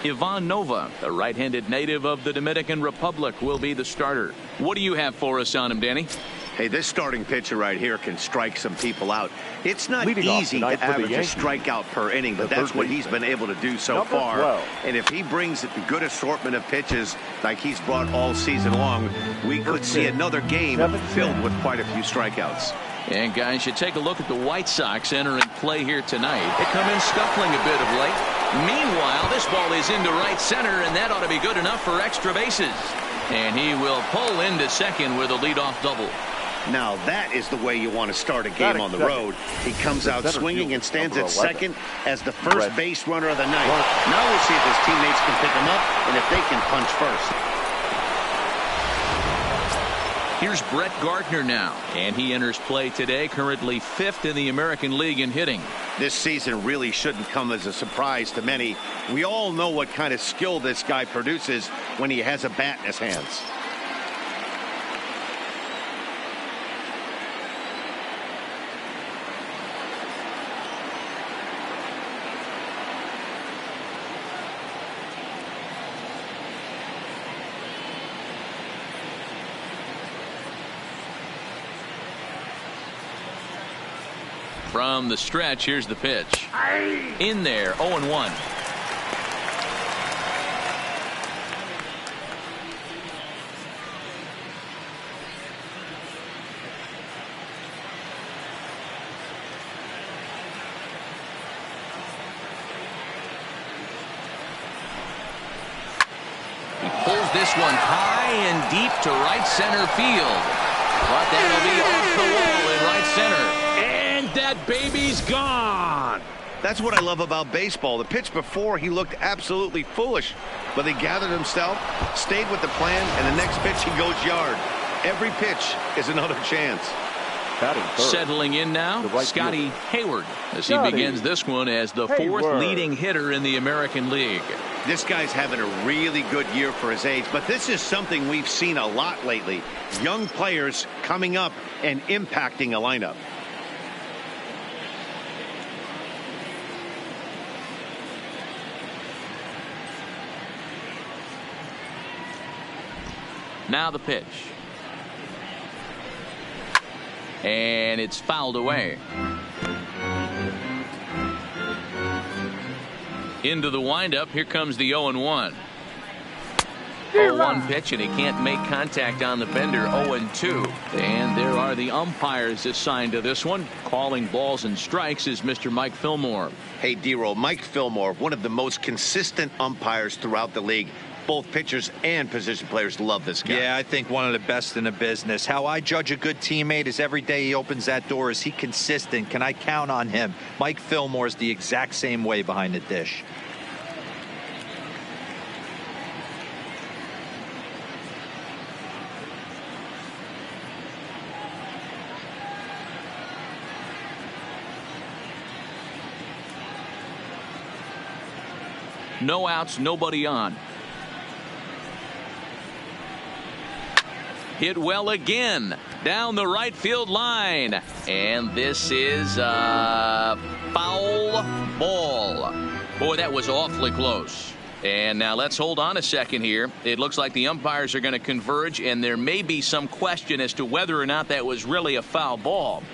Ivan Nova, the right-handed native of the Dominican Republic, will be the starter. What do you have for us on him, Danny? Hey, this starting pitcher right here can strike some people out. It's not Leading easy to average a Yankees, strikeout per inning, but that's what he's been able to do so far. 12. And if he brings a good assortment of pitches like he's brought all season long, we could see another game filled with quite a few strikeouts. And guys, you take a look at the White Sox entering play here tonight. They come in scuffling a bit of late. Meanwhile, this ball is into right center, and that ought to be good enough for extra bases. And he will pull into second with a leadoff double. Now that is the way you want to start a game on the road. He comes out swinging and stands at second as the first base runner of the night. Now we'll see if his teammates can pick him up and if they can punch first. Here's Brett Gardner now, and he enters play today, currently 5th in the American League in hitting. This season really shouldn't come as a surprise to many. We all know what kind of skill this guy produces when he has a bat in his hands. From the stretch, here's the pitch. In there, 0-1. He pulls this one high and deep to right center field. But that'll be off the wall in right center. That baby's gone. That's what I love about baseball. The pitch before, he looked absolutely foolish, but he gathered himself, stayed with the plan, and the next pitch he goes yard. Every pitch is another chance. Settling in now, Scotty Hayward, as he begins this one as the 4th leading hitter in the American League. This guy's having a really good year for his age, but this is something we've seen a lot lately. Young players coming up and impacting a lineup. Now the pitch. And it's fouled away. Into the windup. Here comes the 0-1. 0-1 pitch, and he can't make contact on the bender. 0-2. And there are the umpires assigned to this one. Calling balls and strikes is Mr. Mike Fillmore. Hey, D-Roll, Mike Fillmore, one of the most consistent umpires throughout the league. Both pitchers and position players love this guy. Yeah, I think one of the best in the business. How I judge a good teammate is every day he opens that door. Is he consistent? Can I count on him? Mike Fillmore is the exact same way behind the dish. No outs, nobody on. Hit well again down the right field line, and this is a foul ball. Boy, that was awfully close. And now let's hold on a second here. It looks like the umpires are going to converge, and there may be some question as to whether or not that was really a foul ball.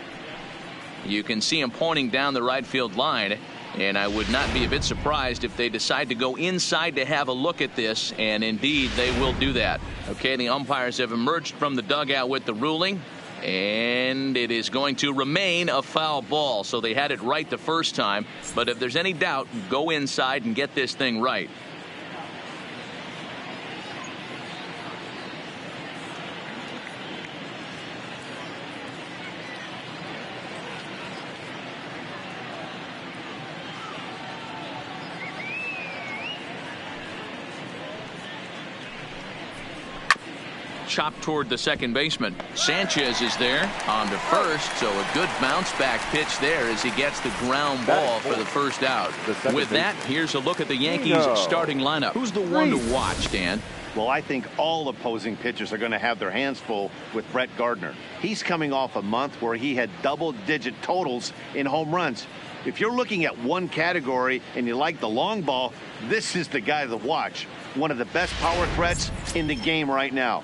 You can see him pointing down the right field line, and I would not be a bit surprised if they decide to go inside to have a look at this, and indeed they will do that. Okay, the umpires have emerged from the dugout with the ruling, and it is going to remain a foul ball. So they had it right the first time, but if there's any doubt, go inside and get this thing right. Chopped toward the second baseman. Sanchez is there on to first, so a good bounce back pitch there as he gets the ground ball for the first out. With that, here's a look at the Yankees starting lineup. Who's the one to watch, Dan? Well, I think all opposing pitchers are going to have their hands full with Brett Gardner. He's coming off a month where he had double-digit totals in home runs. If you're looking at one category and you like the long ball, this is the guy to watch. One of the best power threats in the game right now.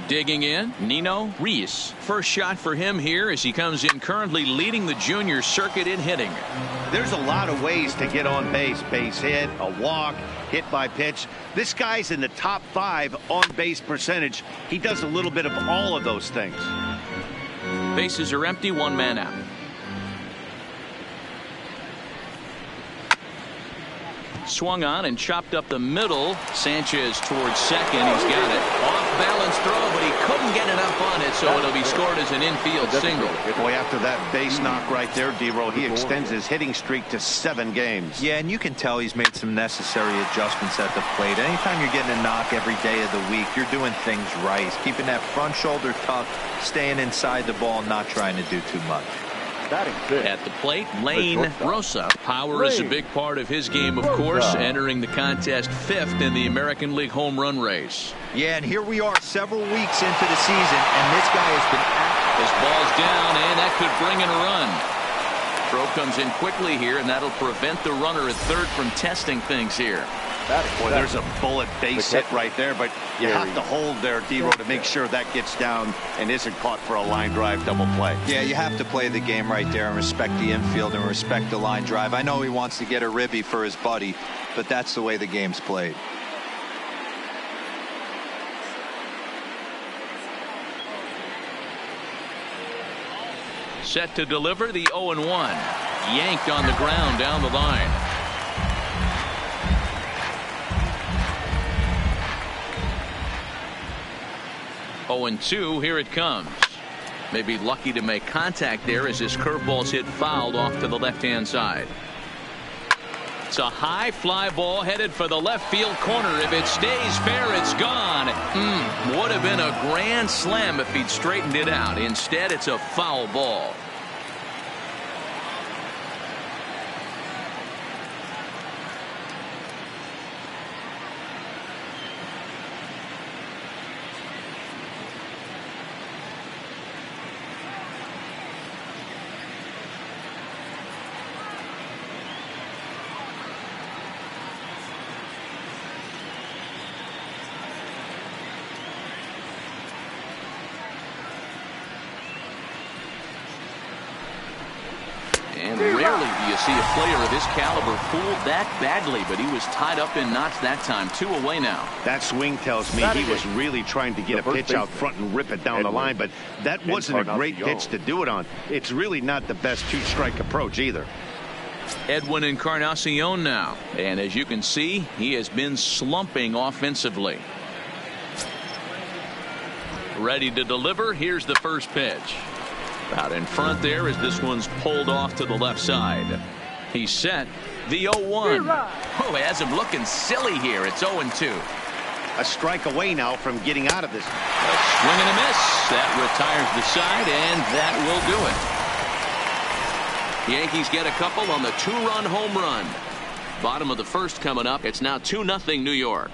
Digging in, Nino Reese. First shot for him here as he comes in currently leading the junior circuit in hitting. There's a lot of ways to get on base. Base hit, a walk, hit by pitch. This guy's in the top 5 on base percentage. He does a little bit of all of those things. Bases are empty, one man out. Swung on and chopped up the middle. Sanchez towards second. He's got it. Off balance throw, but he couldn't get enough on it, so it'll be scored as an infield single. Boy, after that base knock right there, D-Row, he extends his hitting streak to 7 games. Yeah, and you can tell he's made some necessary adjustments at the plate. Anytime you're getting a knock every day of the week, you're doing things right. He's keeping that front shoulder tucked, staying inside the ball, not trying to do too much. At the plate, Lane Rosa. Power is a big part of his game, of course, entering the contest 5th in the American League home run race. Yeah, and here we are several weeks into the season, and this guy has been active. This ball's down, and that could bring in a run. Throw comes in quickly here, and that'll prevent the runner at third from testing things here. Boy, there's a bullet base hit right there, but you have to hold there, D-Row, to make sure that gets down and isn't caught for a line drive double play. Yeah, you have to play the game right there and respect the infield and respect the line drive. I know he wants to get a ribby for his buddy, but that's the way the game's played. Set to deliver the 0-1. Yanked on the ground down the line. Oh, and 2, here it comes. Maybe lucky to make contact there as his curveball's hit fouled off to the left-hand side. It's a high fly ball headed for the left field corner. If it stays fair, it's gone. Would have been a grand slam if he'd straightened it out. Instead, it's a foul ball. And rarely do you see a player of his caliber fooled that badly, but he was tied up in knots that time. 2 away now. That swing tells me he was really trying to get a pitch out front and rip it down the line, but that wasn't a great pitch to do it on. It's really not the best 2-strike approach either. Edwin Encarnacion now, and as you can see, he has been slumping offensively. Ready to deliver. Here's the first pitch. Out in front there as this one's pulled off to the left side. He's set. The 0-1. Oh, he has him looking silly here. It's 0-2. A strike away now from getting out of this. A swing and a miss. That retires the side, and that will do it. Yankees get a couple on the 2-run home run. Bottom of the first coming up. It's now 2-0 New York.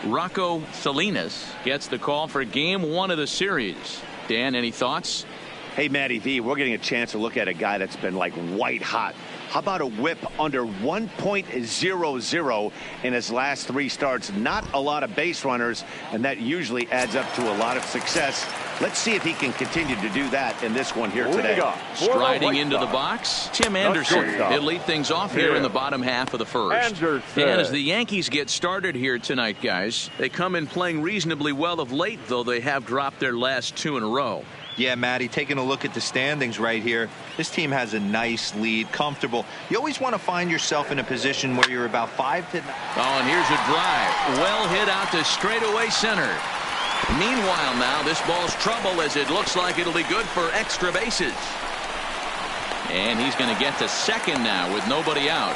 Rocco Salinas gets the call for game 1 of the series. Dan, any thoughts? Hey, MLBThe, we're getting a chance to look at a guy that's been like white hot. How about a whip under 1.00 in his last 3 starts? Not a lot of base runners, and that usually adds up to a lot of success. Let's see if he can continue to do that in this one here today. Striding into the box, Tim Anderson. He'll lead things off here in the bottom half of the first. And as the Yankees get started here tonight, guys, they come in playing reasonably well of late, though they have dropped their last 2 in a row. Yeah, Matty, taking a look at the standings right here, this team has a nice lead, comfortable. You always want to find yourself in a position where you're about 5 to 9. Oh, and here's a drive. Well hit out to straightaway center. Meanwhile now, this ball's trouble as it looks like it'll be good for extra bases. And he's going to get to second now with nobody out.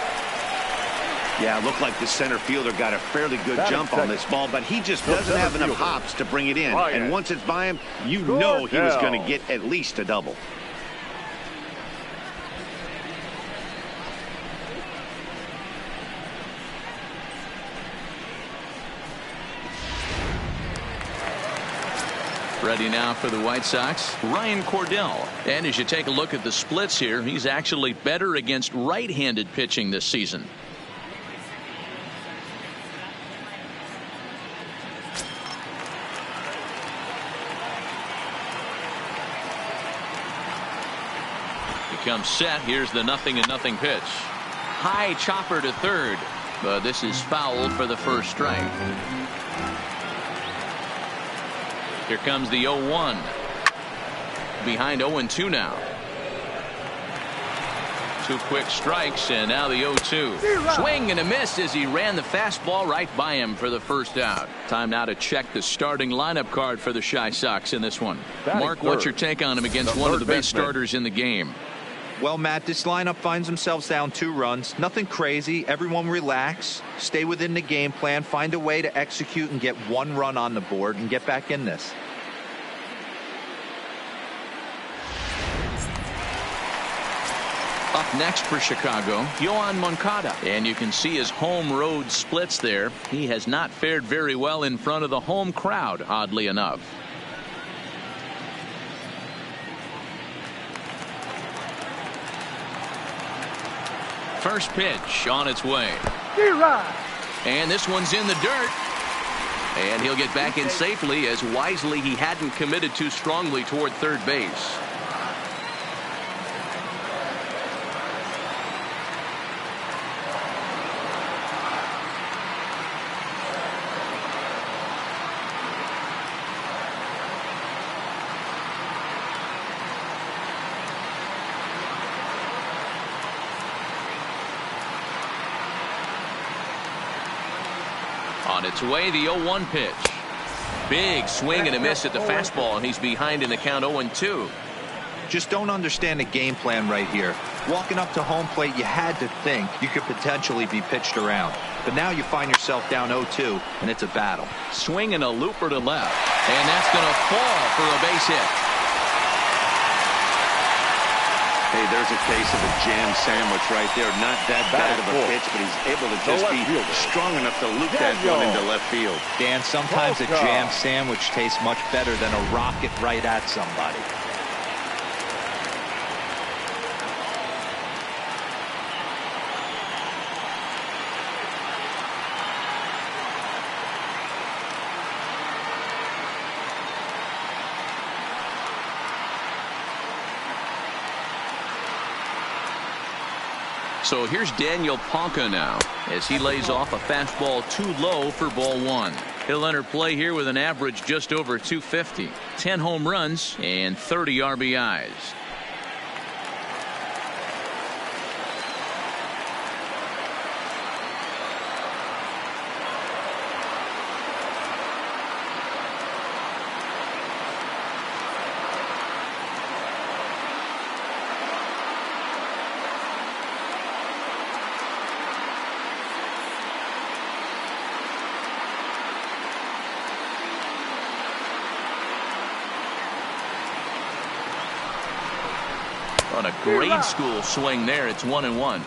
Yeah, it looked like the center fielder got a fairly good jump on this ball, but he just doesn't have enough hops to bring it in. And once it's by him, you know he was going to get at least a double. Ready now for the White Sox, Ryan Cordell. And as you take a look at the splits here, he's actually better against right-handed pitching this season. He comes set. Here's the 0-0 pitch. High chopper to third, but this is fouled for the first strike. Here comes the 0-1. Behind 0-2 now. 2 quick strikes, and now the 0-2. Swing and a miss as he ran the fastball right by him for the first out. Time now to check the starting lineup card for the Chi Sox in this one. Mark, what's your take on him against one of the best starters in the game? Well, Matt, this lineup finds themselves down 2 runs. Nothing crazy. Everyone relax. Stay within the game plan. Find a way to execute and get 1 run on the board and get back in this. Up next for Chicago, Yoan Moncada. And you can see his home-road splits there. He has not fared very well in front of the home crowd, oddly enough. First pitch on its way. And this one's in the dirt. And he'll get back in safely, as wisely he hadn't committed too strongly toward third base. On its way, the 0-1 pitch. Big swing and a miss at the fastball, and he's behind in the count 0-2. Just don't understand the game plan right here. Walking up to home plate, you had to think you could potentially be pitched around. But now you find yourself down 0-2, and it's a battle. Swing and a looper to left, and that's going to fall for a base hit. Hey, there's a case of a jam sandwich right there. Not that bad of a pitch, but he's able to just be strong enough to loop that one into left field. Dan, sometimes a jam sandwich tastes much better than a rocket right at somebody. So here's Daniel Ponca now as he lays off a fastball too low for ball 1. He'll enter play here with an average just over 250, 10 home runs and 30 RBIs. On a grade school swing there, it's 1-1.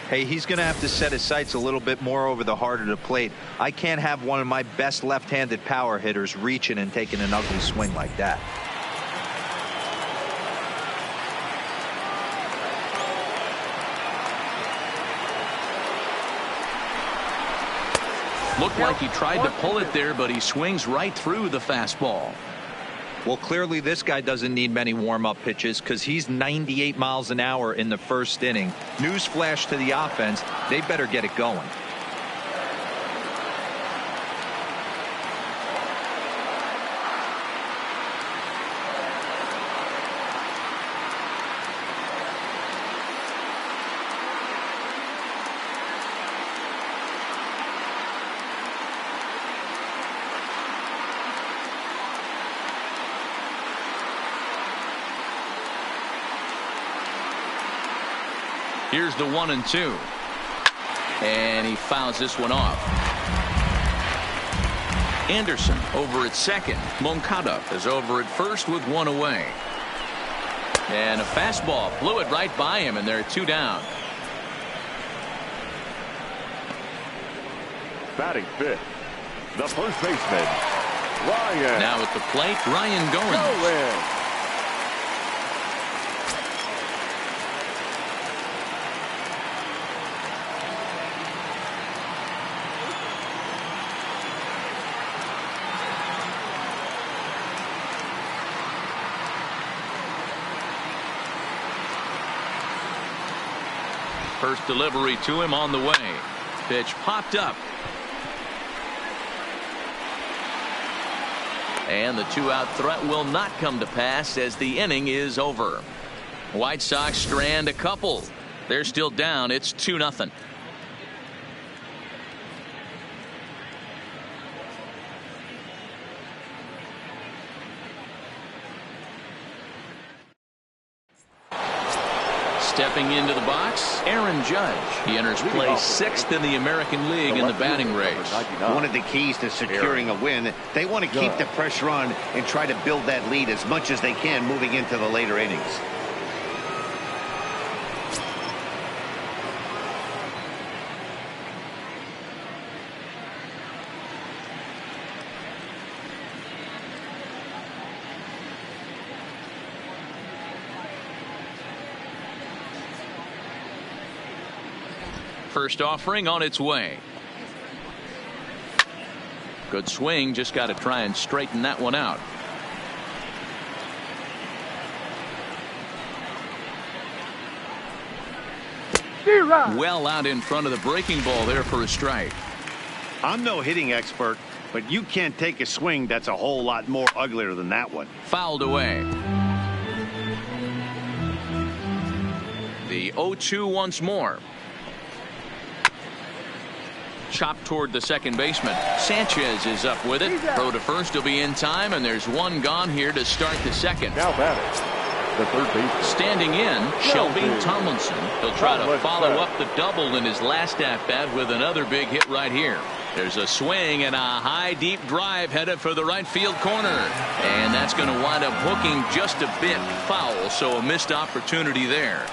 Hey, he's going to have to set his sights a little bit more over the heart of the plate. I can't have one of my best left-handed power hitters reaching and taking an ugly swing like that. Looked like he tried to pull it there, but he swings right through the fastball. Well, clearly this guy doesn't need many warm-up pitches because he's 98 miles an hour in the first inning. Newsflash to the offense, they better get it going. Here's the 1-2. And he fouls this one off. Anderson over at second. Moncada is over at first with 1 away. And a fastball blew it right by him, and they're 2 down. Batting fifth, the first baseman, Now at the plate, Ryan Goins. First delivery to him on the way. Pitch popped up. And the two-out threat will not come to pass as the inning is over. White Sox strand a couple. They're still down. It's 2-0. Stepping into the box, Aaron Judge. He enters play 6th in the American League in the batting race. One of the keys to securing a win, they want to keep the pressure on and try to build that lead as much as they can moving into the later innings. First offering on its way. Good swing. Just got to try and straighten that one out. Well out in front of the breaking ball there for a strike. I'm no hitting expert, but you can't take a swing that's a whole lot more uglier than that one. Fouled away. The 0-2 once more. Chopped toward the second baseman. Sanchez is up with it. Throw to first will be in time, and there's one gone here to start the second. Now batting, the third baseman. Standing in, Shelby Tomlinson. He'll try to follow up the double in his last at-bat with another big hit right here. There's a swing and a high, deep drive headed for the right field corner. And that's going to wind up hooking just a bit foul, so a missed opportunity there.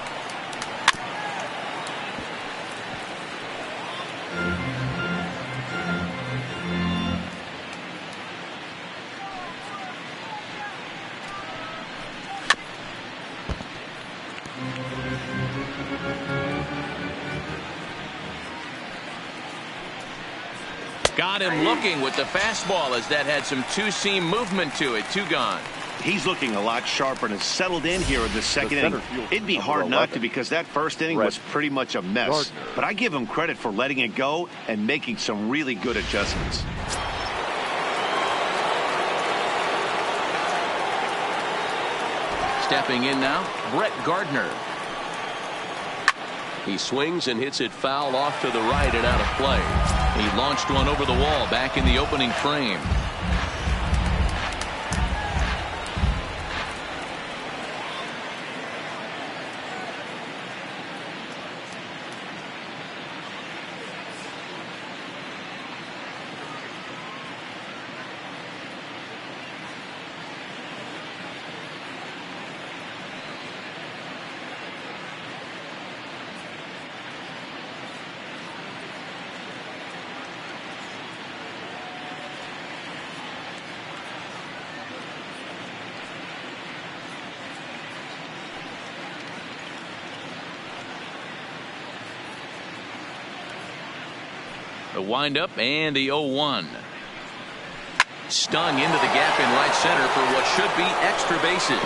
Got him looking with the fastball as that had some two-seam movement to it. 2 gone. He's looking a lot sharper and has settled in here in the second inning. It'd be hard not to because that first inning was pretty much a mess. But I give him credit for letting it go and making some really good adjustments. Stepping in now, Brett Gardner. He swings and hits it foul off to the right and out of play. He launched one over the wall back in the opening frame. The windup and the 0-1. Stung into the gap in right center for what should be extra bases.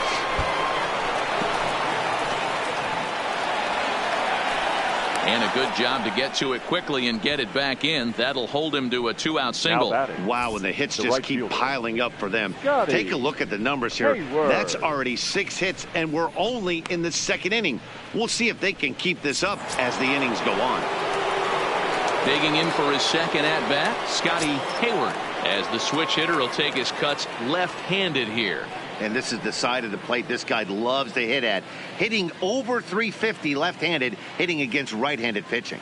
And a good job to get to it quickly and get it back in. That'll hold him to a 2-out single. Wow, and the hits just keep piling up for them. Take a look at the numbers here. That's already 6 hits, and we're only in the second inning. We'll see if they can keep this up as the innings go on. Digging in for his second at-bat, Scotty Hayward. As the switch hitter will take his cuts left-handed here. And this is the side of the plate this guy loves to hit at. Hitting over 350 left-handed, hitting against right-handed pitching.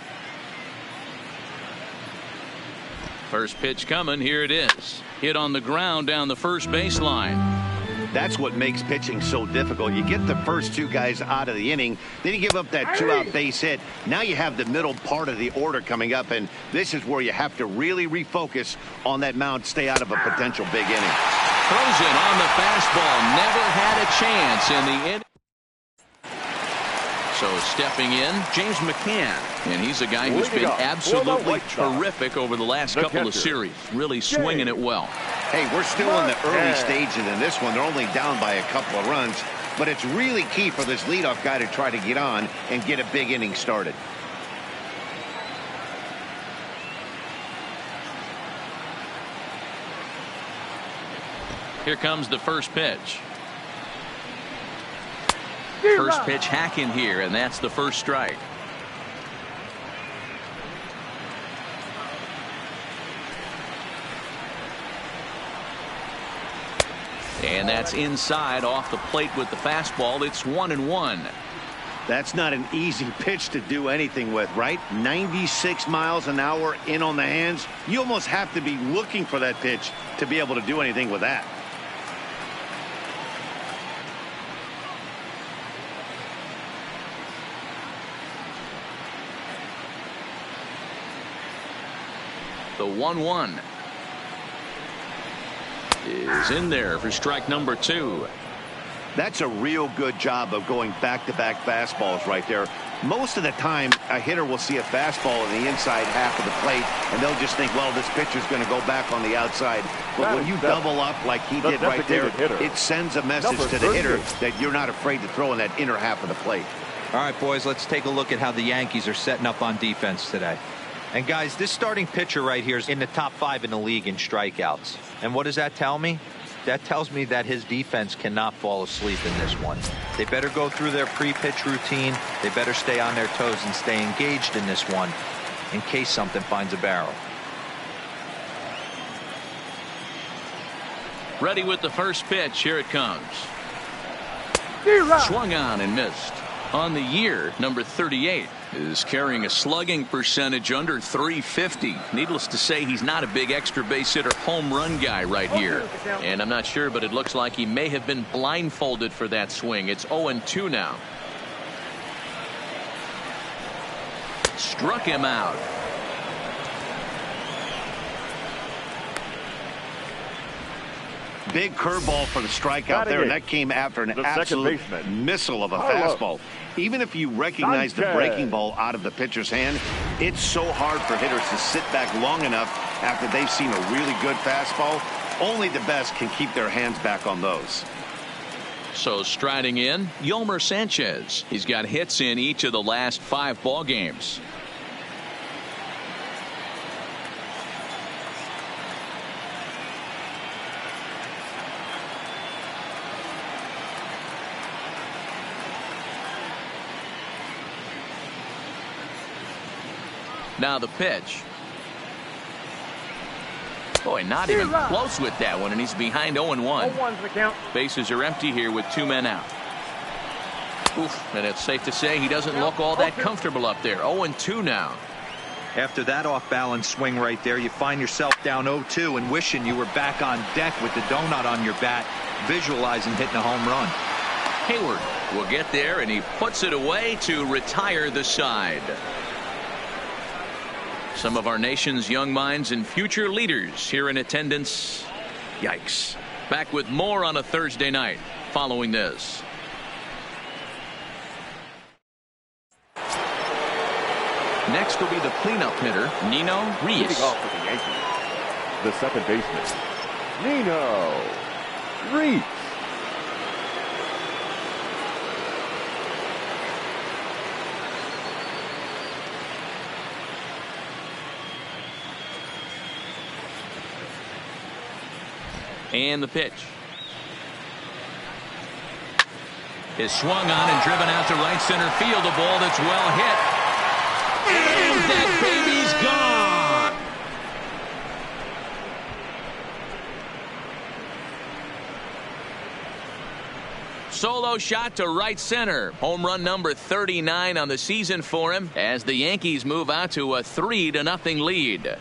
First pitch coming. Here it is. Hit on the ground down the first baseline. That's what makes pitching so difficult. You get the first two guys out of the inning, then you give up that two-out base hit. Now you have the middle part of the order coming up, and this is where you have to really refocus on that mound, stay out of a potential big inning. Throws it on the fastball. Never had a chance in the inning. So stepping in, James McCann. And he's a guy who's been absolutely terrific over the last couple of series. Really swinging it well. Hey, we're still in the early stages in this one. They're only down by a couple of runs. But it's really key for this leadoff guy to try to get on and get a big inning started. Here comes the first pitch. First pitch hacking here, and that's the first strike. And that's inside off the plate with the fastball. It's 1-1. That's not an easy pitch to do anything with, right? 96 miles an hour in on the hands. You almost have to be looking for that pitch to be able to do anything with that. The 1-1 is in there for strike number 2. That's a real good job of going back-to-back fastballs right there. Most of the time, a hitter will see a fastball in the inside half of the plate, and they'll just think, well, this pitcher's going to go back on the outside. But when you double up like he did right there, it sends a message to the hitter that you're not afraid to throw in that inner half of the plate. All right, boys, let's take a look at how the Yankees are setting up on defense today. And, guys, this starting pitcher right here is in the top 5 in the league in strikeouts. And what does that tell me? That tells me that his defense cannot fall asleep in this one. They better go through their pre-pitch routine. They better stay on their toes and stay engaged in this one in case something finds a barrel. Ready with the first pitch. Here it comes. Swung on and missed. On the year, number 38 is carrying a slugging percentage under 350. Needless to say, he's not a big extra base hitter home run guy right here. And I'm not sure, but it looks like he may have been blindfolded for that swing. It's 0-2 now. Struck him out. Big curveball for the strikeout there, and that came after an absolute missile of a fastball. Even if you recognize the breaking ball out of the pitcher's hand, it's so hard for hitters to sit back long enough after they've seen a really good fastball. Only the best can keep their hands back on those. So striding in, Yolmer Sanchez. He's got hits in each of the last 5 ball games. Now the pitch. Boy, not even close with that one, and he's behind 0-1. Bases are empty here with 2 men out. Oof, and it's safe to say he doesn't look all that comfortable up there. 0-2 now. After that off-balance swing right there, you find yourself down 0-2 and wishing you were back on deck with the donut on your bat, visualizing hitting a home run. Hayward will get there, and he puts it away to retire the side. Some of our nation's young minds and future leaders here in attendance. Yikes. Back with more on a Thursday night following this. Next will be the cleanup hitter, Nino Reyes. Leading off for the Yankees, the second baseman, Nino Reyes. And the pitch is swung on and driven out to right center field. A ball that's well hit. And that baby's gone. Solo shot to right center. Home run number 39 on the season for him as the Yankees move out to a 3-0 lead.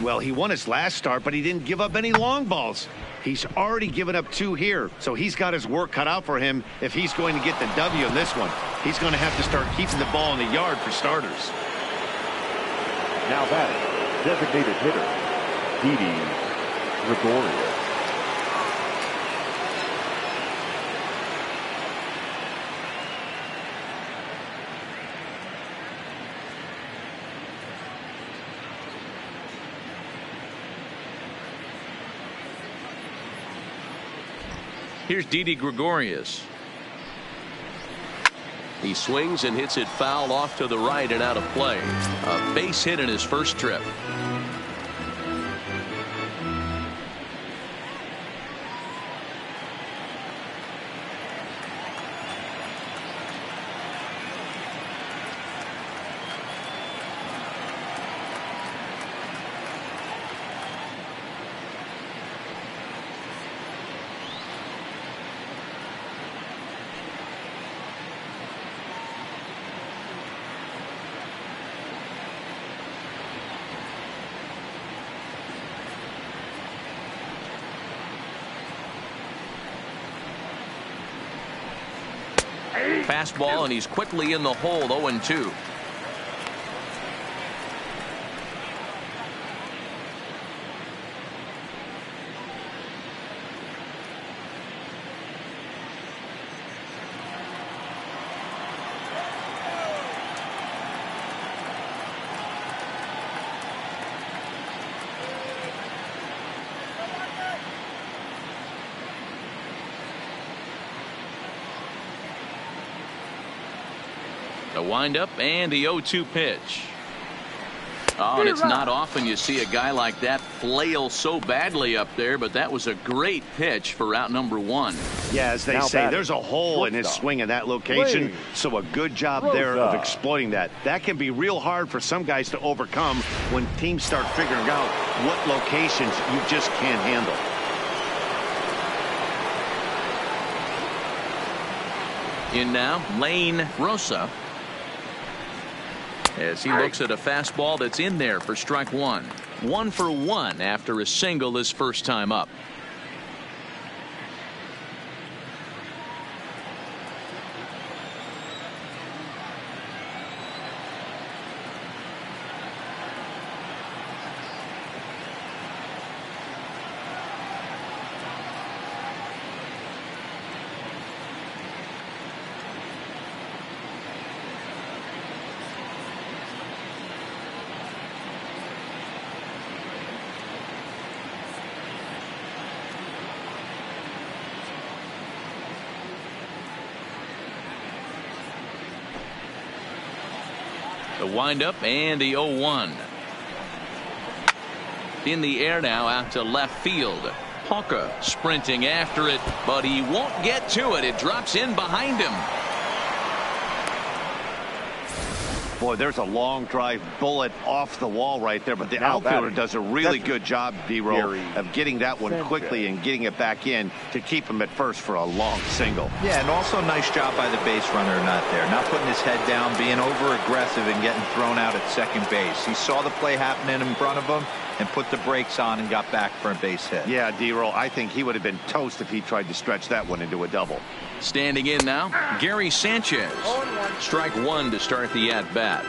Well, he won his last start, but he didn't give up any long balls. He's already given up 2 here, so he's got his work cut out for him if he's going to get the W in this one. He's going to have to start keeping the ball in the yard for starters. Now batting, designated hitter, Didi Gregorius. Here's Didi Gregorius. He swings and hits it foul off to the right and out of play. A base hit in his first trip. Fastball, and he's quickly in the hole. 0-2. The windup and the 0-2 pitch. Oh, and it's not often you see a guy like that flail so badly up there, but that was a great pitch for route number 1. Yeah, as they say, there's a hole in his swing in that location, so a good job there of exploiting that. That can be real hard for some guys to overcome when teams start figuring out what locations you just can't handle. In now, Lane Rosa, as he looks at a fastball that's in there for strike 1. 1 for 1 after a single his first time up. The windup and the 0-1. In the air now out to left field. Hawker sprinting after it, but he won't get to it. It drops in behind him. Boy, there's a long drive bullet off the wall right there, but the outfielder does a really good job, D-Roll, of getting that one quickly and getting it back in to keep him at first for a long single. Yeah, and also nice job by the base runner not there. Not putting his head down, being over-aggressive and getting thrown out at second base. He saw the play happening in front of him and put the brakes on and got back for a base hit. Yeah, D-Roll, I think he would have been toast if he tried to stretch that one into a double. Standing in now, Gary Sanchez. Strike 1 to start the at-bat.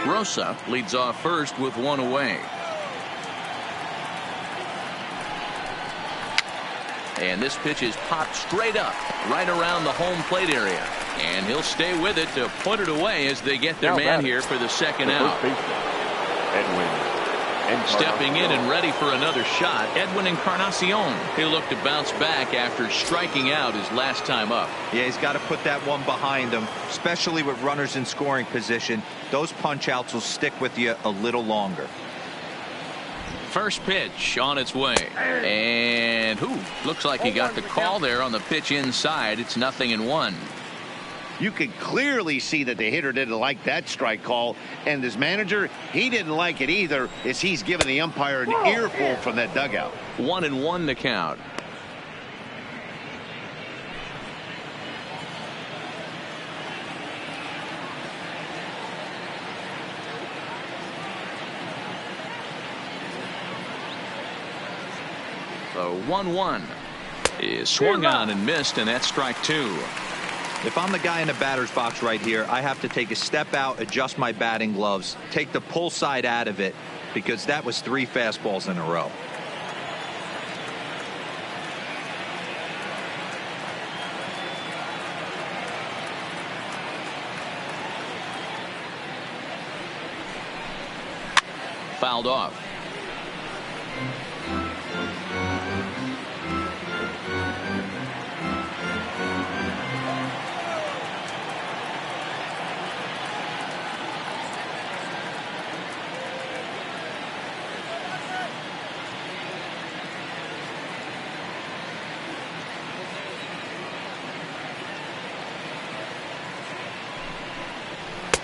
Rosa leads off first with 1 away. And this pitch is popped straight up right around the home plate area. And he'll stay with it to put it away as they get their man here for the second out. Stepping in and ready for another shot, Edwin Encarnacion. He'll look to bounce back after striking out his last time up. Yeah, he's got to put that one behind him, especially with runners in scoring position. Those punch outs will stick with you a little longer. First pitch on its way. And looks like he got the call there on the pitch inside. It's 0-1. You could clearly see that the hitter didn't like that strike call, and his manager, he didn't like it either, as he's giving the umpire an earful from that dugout. 1-1 to count. The 1-1 is swung on and missed, and that's strike 2. If I'm the guy in the batter's box right here, I have to take a step out, adjust my batting gloves, take the pull side out of it, because that was 3 fastballs in a row. Fouled off.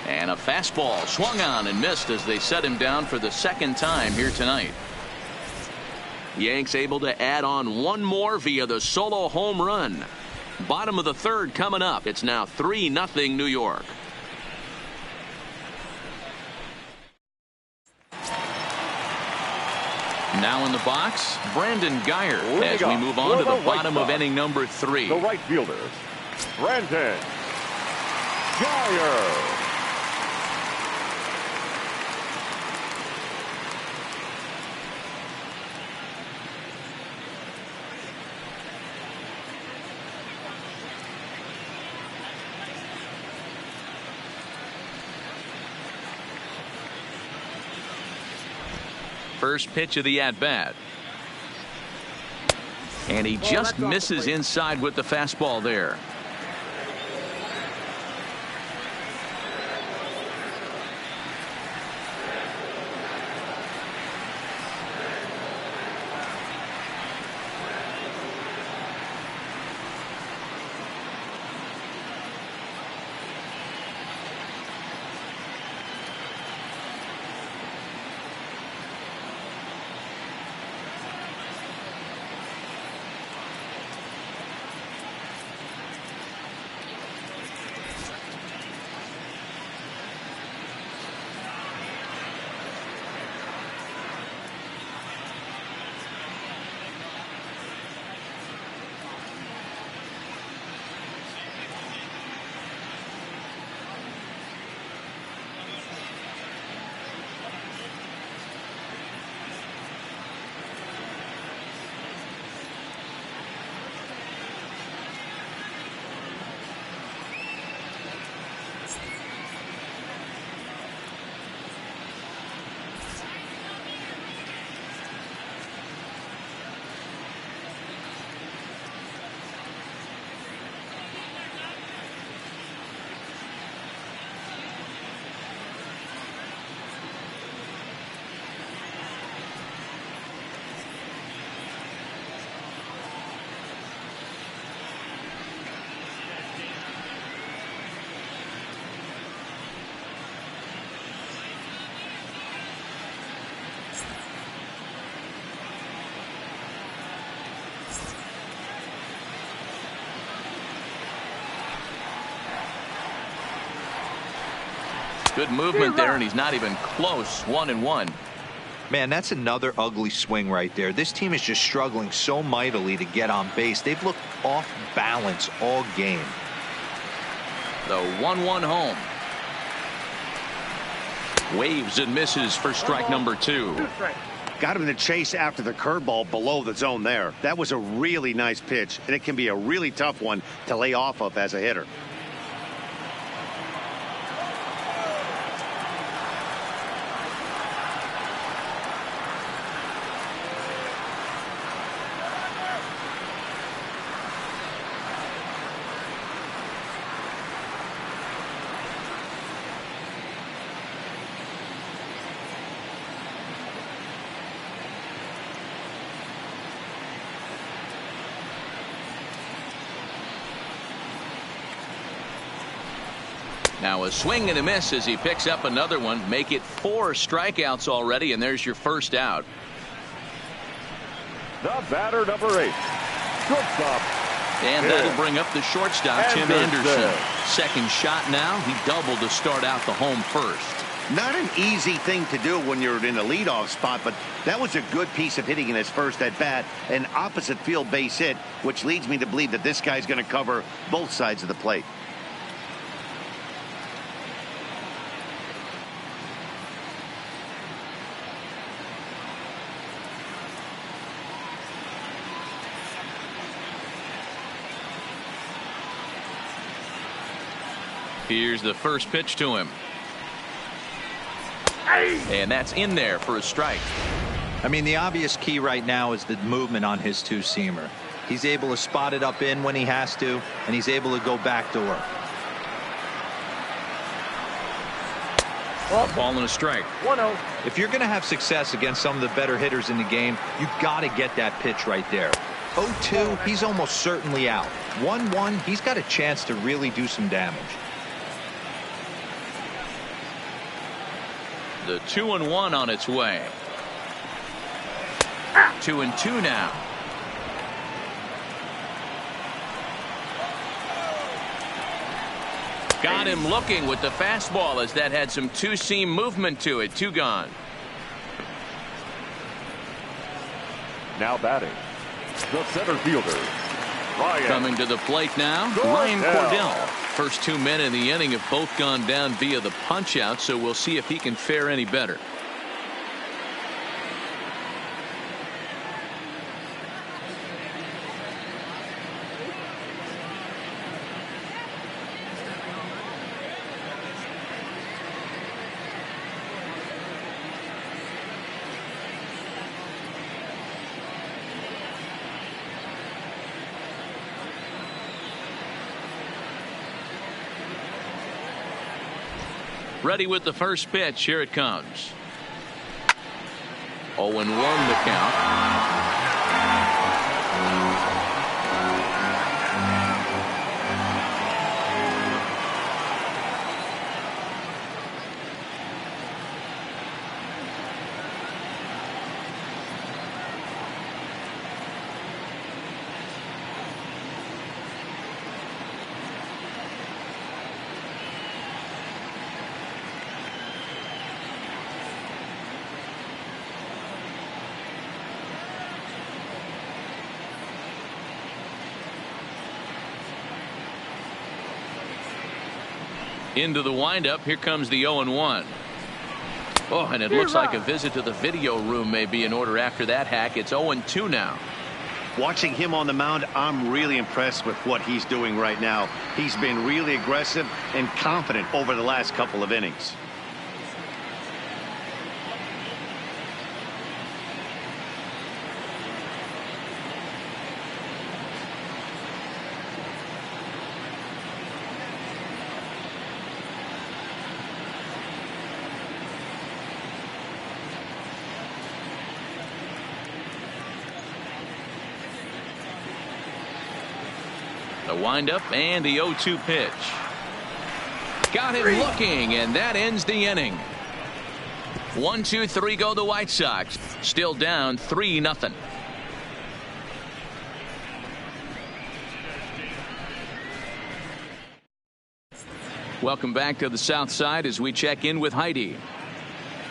And a fastball swung on and missed as they set him down for the 2nd time here tonight. Yanks able to add on 1 more via the solo home run. Bottom of the 3rd coming up. It's now 3-0 New York. Now in the box, Brandon Guyer as we move on to the bottom of inning number 3. The right fielder, Brandon Guyer. First pitch of the at-bat. And he just misses inside with the fastball there. Good movement there, and he's not even close. 1-1. Man, that's another ugly swing right there. This team is just struggling so mightily to get on base. They've looked off balance all game. The 1-1 home. Waves and misses for strike number 2. Got him in the chase after the curveball below the zone there. That was a really nice pitch, and it can be a really tough one to lay off of as a hitter. Now a swing and a miss as he picks up another one. Make it 4 strikeouts already, and there's your first out. The batter, number 8, shortstop. And that'll bring up the shortstop, Tim Anderson. Second shot now. He doubled to start out the home first. Not an easy thing to do when you're in a leadoff spot, but that was a good piece of hitting in his first at bat, an opposite field base hit, which leads me to believe that this guy's going to cover both sides of the plate. Here's the first pitch to him. And that's in there for a strike. I mean, the obvious key right now is the movement on his two-seamer. He's able to spot it up in when he has to, and he's able to go backdoor. Ball and a strike. 1-0. If you're going to have success against some of the better hitters in the game, you've got to get that pitch right there. 0-2, he's almost certainly out. 1-1, he's got a chance to really do some damage. The 2-1 on its way. 2-2 now. Got him looking with the fastball as that had some two-seam movement to it. 2 gone. Now batting, the center fielder, Ryan. Coming to the plate now, Ryan Cordell. First 2 men in the inning have both gone down via the punch out, so we'll see if he can fare any better. Ready with the first pitch. Here it comes. 0-1 the count. Into the windup. Here comes the 0-1. Oh, and it looks like a visit to the video room may be in order after that hack. It's 0-2 now. Watching him on the mound, I'm really impressed with what he's doing right now. He's been really aggressive and confident over the last couple of innings. The windup and the 0-2 pitch. Got him looking, and that ends the inning. 1-2-3 go the White Sox. Still down 3-0. Welcome back to the South Side as we check in with Heidi.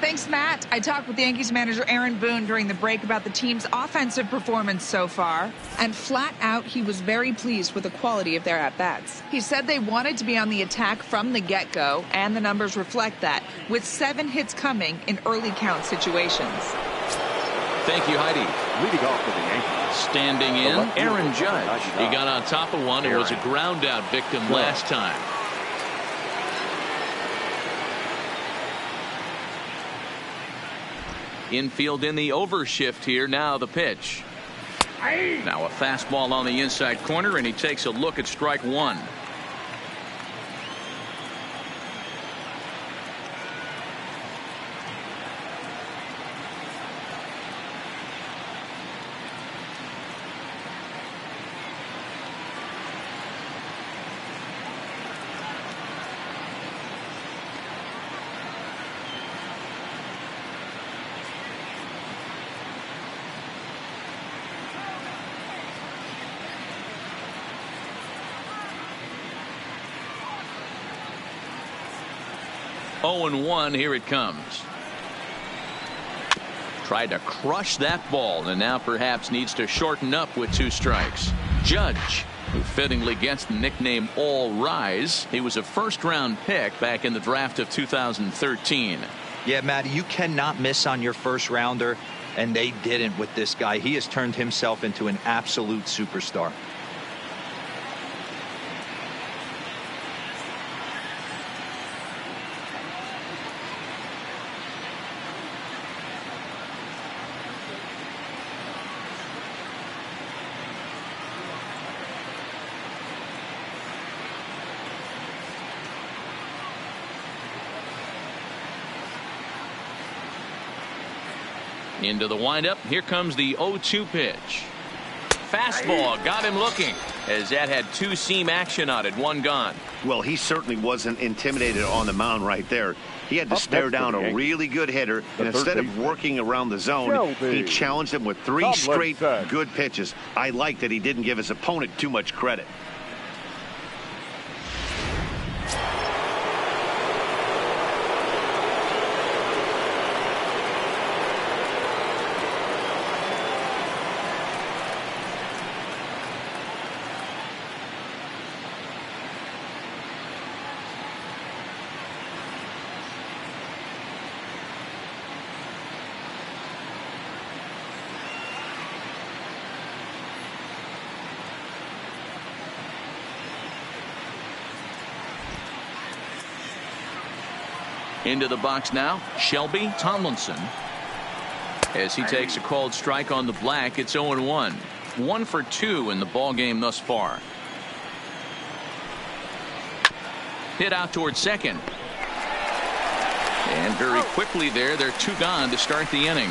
Thanks, Matt. I talked with Yankees manager Aaron Boone during the break about the team's offensive performance so far, and flat out, he was very pleased with the quality of their at-bats. He said they wanted to be on the attack from the get-go, and the numbers reflect that, with 7 hits coming in early count situations. Thank you, Heidi. Leading off for the Yankees. Standing in, Aaron Judge. He got on top of one and was a ground-out victim last time. Infield in the overshift here. Now the pitch. Now a fastball on the inside corner, and he takes a look at strike 1. 0-1. Here it comes. Tried to crush that ball, and now perhaps needs to shorten up with 2 strikes. Judge, who fittingly gets the nickname All Rise. He was a first-round pick back in the draft of 2013. Yeah, Matty, you cannot miss on your first rounder, and they didn't with this guy. He has turned himself into an absolute superstar. Into the windup. Here comes the 0-2 pitch. Fastball got him looking, as that had 2-seam action on it. 1 gone. Well, he certainly wasn't intimidated on the mound right there. He had to stare down a really good hitter, and instead of working around the zone, he challenged him with 3 straight good pitches. I like that he didn't give his opponent too much credit. Into the box now, Shelby Tomlinson. As he takes a called strike on the black, it's 0-1. 1 for 2 in the ball game thus far. Hit out towards second. And very quickly there, they're 2 gone to start the inning.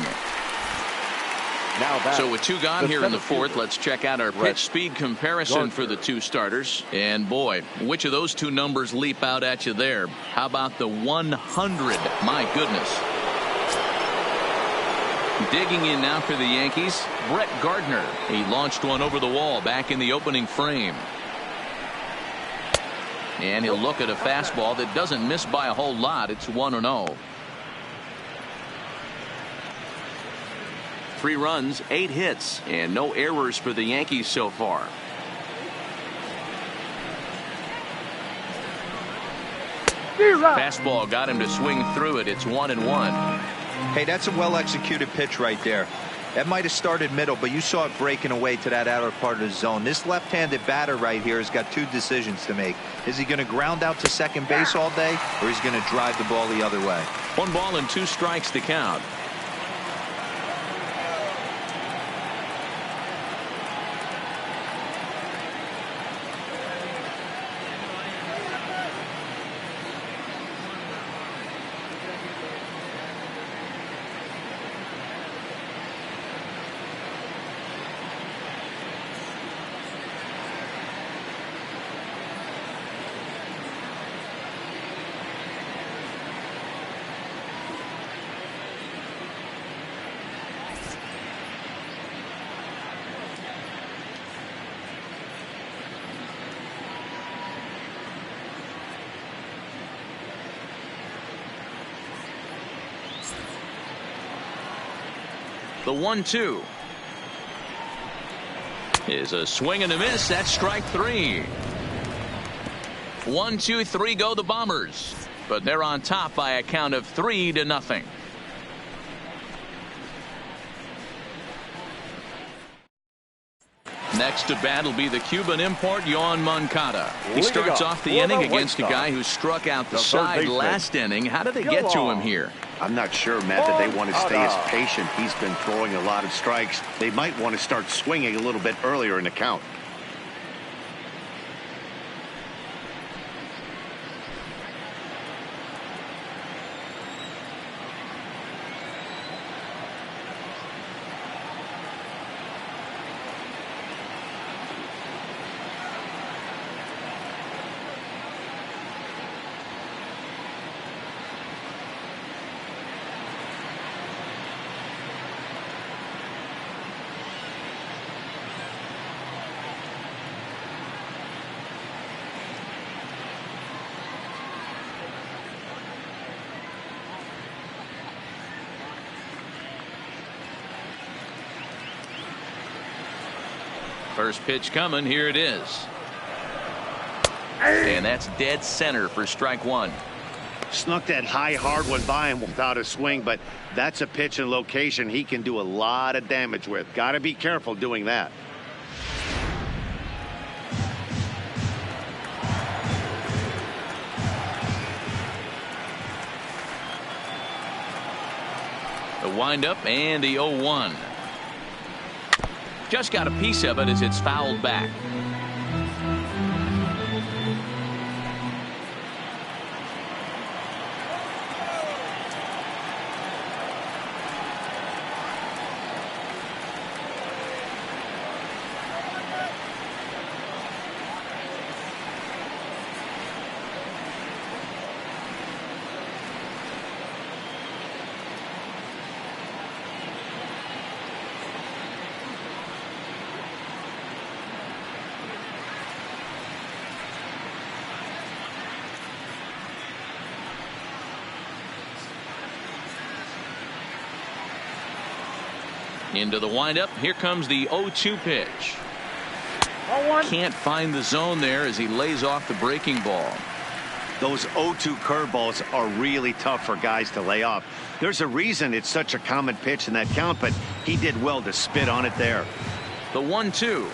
So with 2 gone here in the 4th, let's check out our pitch speed comparison for the 2 starters. And boy, which of those 2 numbers leap out at you there? How about the 100? My goodness. Digging in now for the Yankees, Brett Gardner. He launched one over the wall back in the opening frame. And he'll look at a fastball that doesn't miss by a whole lot. It's 1-0. 3 runs, 8 hits, and no errors for the Yankees so far. Fastball got him to swing through it. It's 1-1. Hey, that's a well-executed pitch right there. That might have started middle, but you saw it breaking away to that outer part of the zone. This left-handed batter right here has got 2 decisions to make. Is he going to ground out to second base all day, or is he going to drive the ball the other way? 1 ball and 2 strikes to count. The 1-2 is a swing and a miss. That's strike 3. 1, 2, 3 go the Bombers, but they're on top by a count of 3-0. Next to bat will be the Cuban import, Yoan Moncada. He starts off the inning against a guy who struck out the side last inning. How did they get to him here? I'm not sure, Matt, that they want to stay as patient. He's been throwing a lot of strikes. They might want to start swinging a little bit earlier in the count. First pitch coming. Here it is. And that's dead center for strike one. Snuck that high hard one by him without a swing, but that's a pitch and location he can do a lot of damage with. Got to be careful doing that. The windup and the 0-1. Just got a piece of it as it's fouled back. Into the windup. Here comes the 0-2 pitch. Can't find the zone there as he lays off the breaking ball. Those 0-2 curveballs are really tough for guys to lay off. There's a reason it's such a common pitch in that count, but he did well to spit on it there. The 1-2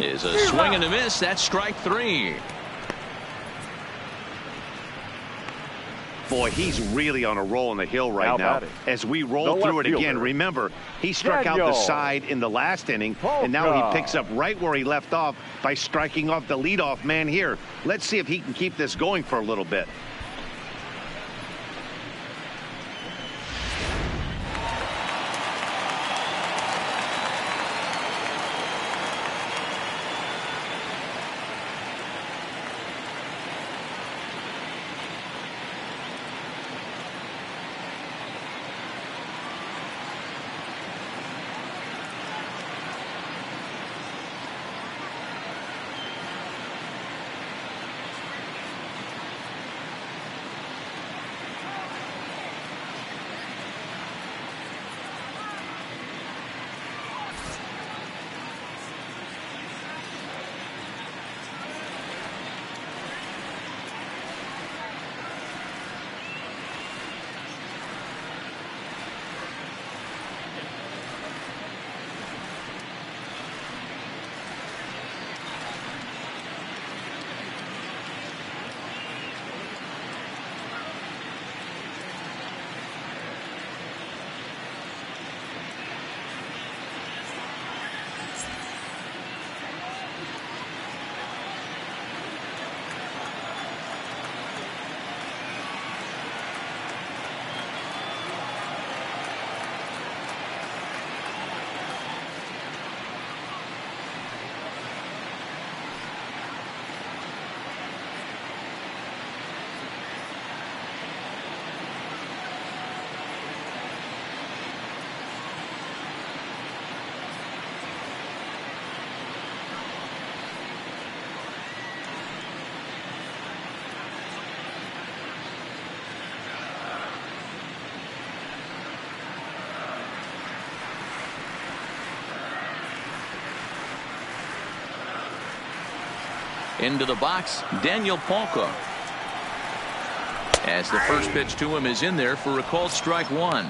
is a swing and a miss. That's strike three. Boy, he's really on a roll on the hill right now. As we roll through it again, remember, he struck out the side in the last inning, and now he picks up right where he left off by striking off the leadoff man here. Let's see if he can keep this going for a little bit. Into the box, Daniel Palka. As the first pitch to him is in there for a called strike one.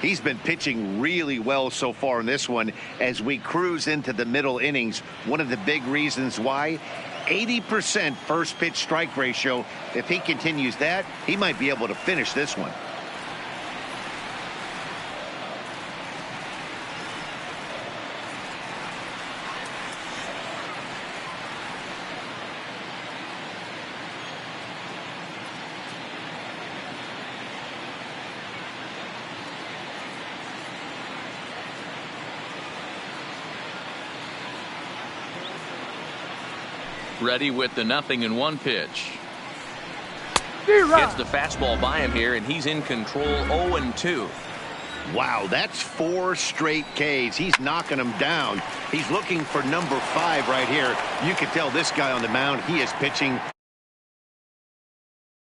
He's been pitching really well so far in this one as we cruise into the middle innings. One of the big reasons why, 80% first pitch strike ratio. If he continues that, he might be able to finish this one. Ready with the 0-1 pitch. Gets the fastball by him here, and he's in control. 0-2. Wow, that's 4 straight Ks. He's knocking them down. He's looking for number 5 right here. You can tell this guy on the mound, he is pitching